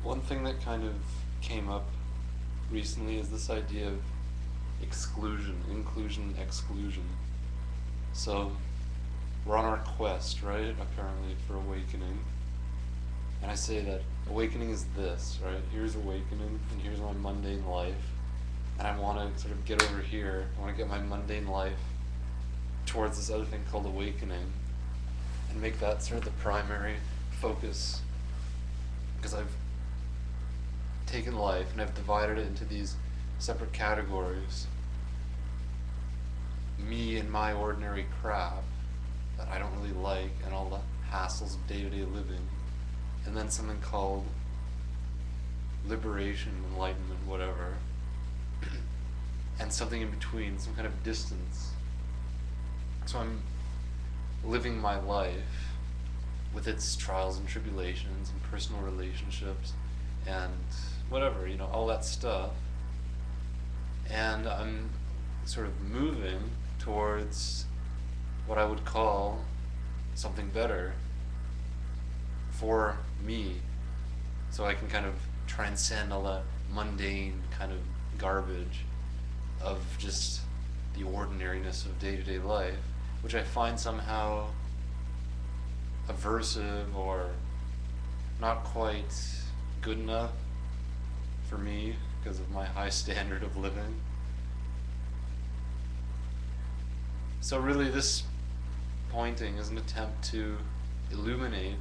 One thing that kind of came up recently is this idea of exclusion, inclusion, exclusion. So we're on our quest, right, apparently, for awakening. And I say that awakening is this, right? Here's awakening, and here's my mundane life. And I want to sort of get over here. I want to get my mundane life towards this other thing called awakening and make that sort of the primary focus. Because I've taken life and I've divided it into these separate categories. Me and my ordinary crap that I don't really like, and all the hassles of day-to-day living. And then something called liberation, enlightenment, whatever. And something in between, some kind of distance. So I'm living my life with its trials and tribulations and personal relationships and whatever, all that stuff. And I'm sort of moving towards what I would call something better for me, so I can kind of transcend all that mundane kind of garbage of just the ordinariness of day-to-day life, which I find somehow aversive or not quite good enough for me because of my high standard of living. So really this pointing is an attempt to illuminate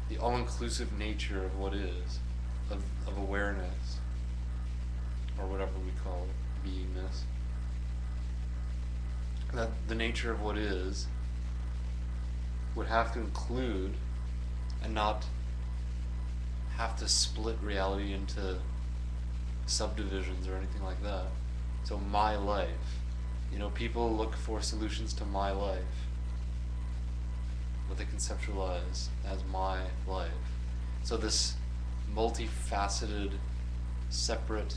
the all-inclusive nature of what is, of awareness, or whatever we call it, beingness. That the nature of what is would have to include and not have to split reality into subdivisions or anything like that. So my life, people look for solutions to my life, what they conceptualize as my life. So this multifaceted, separate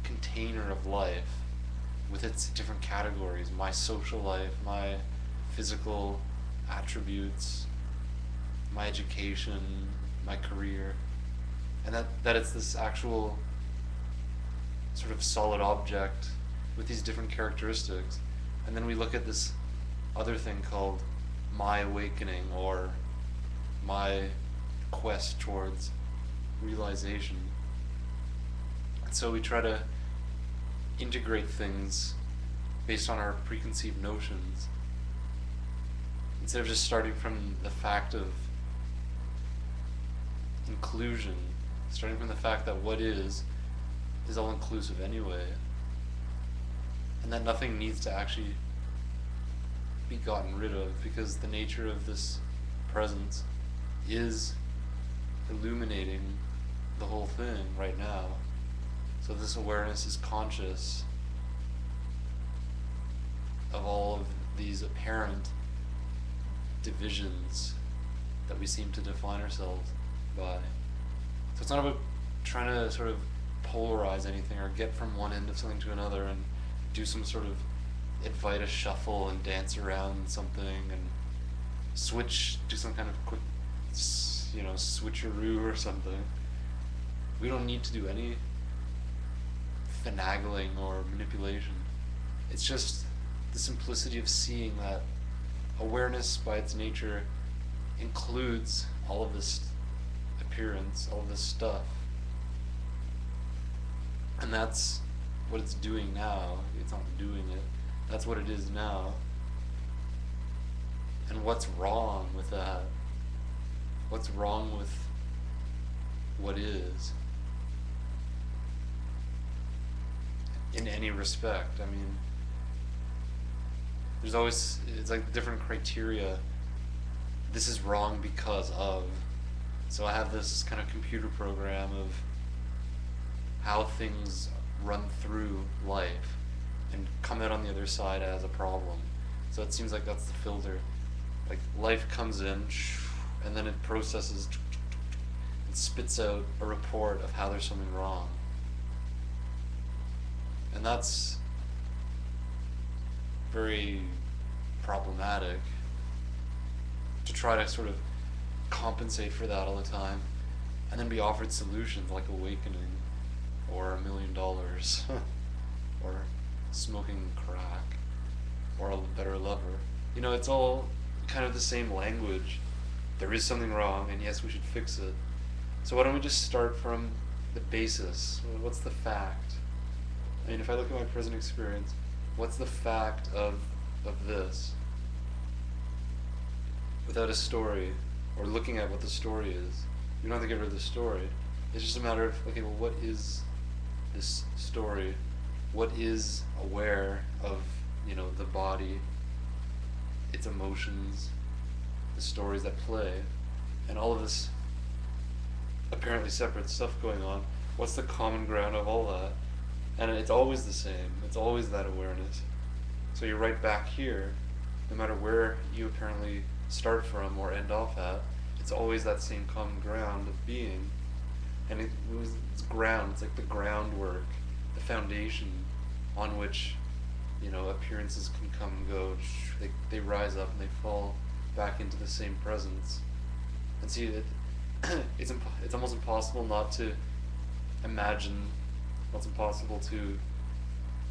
container of life with its different categories, my social life, my physical attributes, my education, my career, and that it's this actual sort of solid object with these different characteristics. And then we look at this other thing called my awakening, or my quest towards realization. And so we try to integrate things based on our preconceived notions, instead of just starting from the fact of inclusion, starting from the fact that what is all inclusive anyway, and that nothing needs to actually be gotten rid of, because the nature of this presence is illuminating the whole thing right now. So this awareness is conscious of all of these apparent divisions that we seem to define ourselves by. So it's not about trying to sort of polarize anything or get from one end of something to another and do some sort of Advaita shuffle and dance around something and do some kind of quick, switcheroo or something. We don't need to do any finagling or manipulation. It's just the simplicity of seeing that awareness by its nature includes all of this appearance, all of this stuff. And that's what it's doing now. It's not doing it. That's what it is now. And what's wrong with that? What's wrong with what is? In any respect. I mean, it's like different criteria. This is wrong because of. So I have this kind of computer program of how things run through life and come out on the other side as a problem. So it seems like that's the filter. Like life comes in and then it processes and spits out a report of how there's something wrong. And that's very problematic, to try to sort of compensate for that all the time. and then be offered solutions like awakening, or $1 million, or smoking crack, or a better lover. You know, it's all kind of the same language. There is something wrong, and yes, we should fix it. So why don't we just start from the basis? What's the fact? I mean, if I look at my present experience, what's the fact of this? Without a story, or looking at what the story is. You don't have to get rid of the story. It's just a matter of, okay, well, what is this story? What is aware of, you know, the body, its emotions, the stories that play, and all of this apparently separate stuff going on? What's the common ground of all that? And it's always the same. It's always that awareness. So you're right back here, no matter where you apparently start from or end off at, it's always that same common ground of being. And it's ground, it's like the groundwork, the foundation on which, you know, appearances can come and go. They rise up and they fall back into the same presence. And see, it's almost impossible not to imagine, well, it's impossible to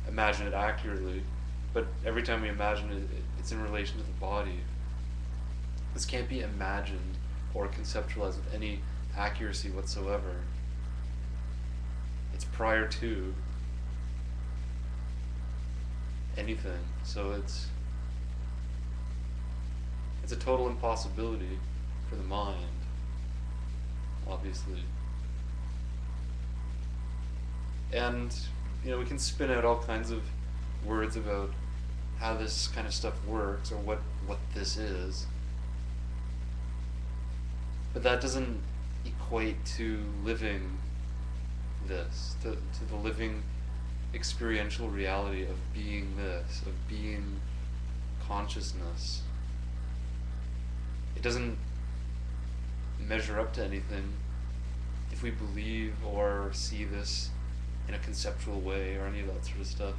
imagine it accurately, but every time we imagine it, it's in relation to the body. This can't be imagined or conceptualized with any accuracy whatsoever. It's prior to anything, so it's a total impossibility for the mind, obviously. And, you know, we can spin out all kinds of words about how this kind of stuff works, or what this is. But that doesn't equate to living this, to the living experiential reality of being this, of being consciousness. It doesn't measure up to anything if we believe or see this in a conceptual way or any of that sort of stuff.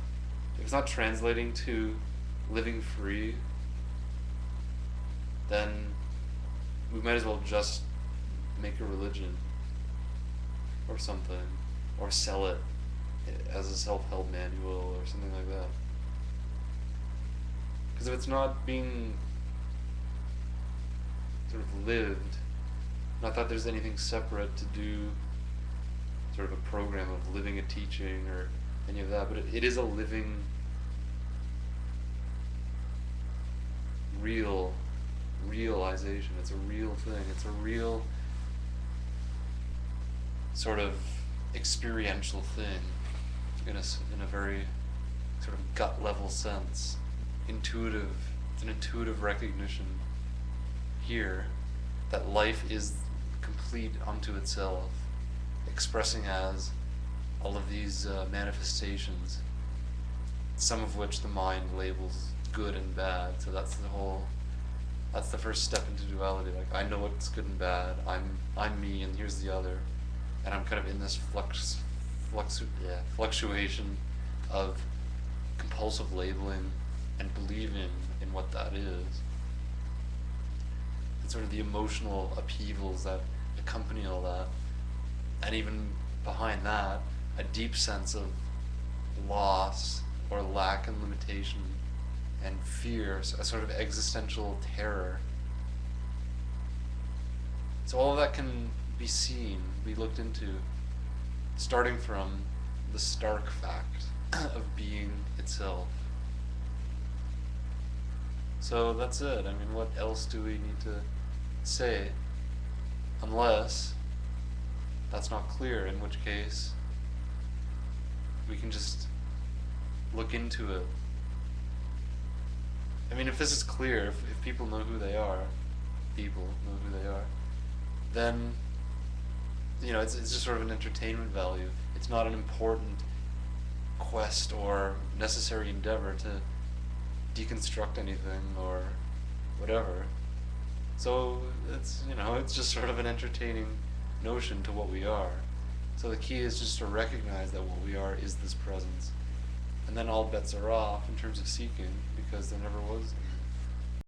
If it's not translating to living free, then we might as well just make a religion or something, or sell it as a self-help manual or something like that. Because if it's not being sort of lived, not that there's anything separate to do sort of a program of living a teaching or any of that, but it is a living, realization. It's a real thing. It's a real sort of experiential thing in a very sort of gut level sense. Intuitive. It's an intuitive recognition here that life is complete unto itself, expressing as all of these manifestations, some of which the mind labels good and bad. So that's the first step into duality. Like, I know what's good and bad. I'm me, and here's the other, and I'm kind of in this fluctuation of compulsive labeling and believing in what that is. And sort of the emotional upheavals that accompany all that, and even behind that, a deep sense of loss or lack and limitation and fear, a sort of existential terror. So all of that can be seen, be looked into, starting from the stark fact of being itself. So that's it. I mean, what else do we need to say? Unless that's not clear, in which case we can just look into it. I mean, if this is clear, if people know who they are, then, you know, it's just sort of an entertainment value. It's not an important quest or necessary endeavor to deconstruct anything or whatever. So it's, you know, it's just sort of an entertaining notion to what we are. So the key is just to recognize that what we are is this presence. And then all bets are off in terms of seeking, because there never was any.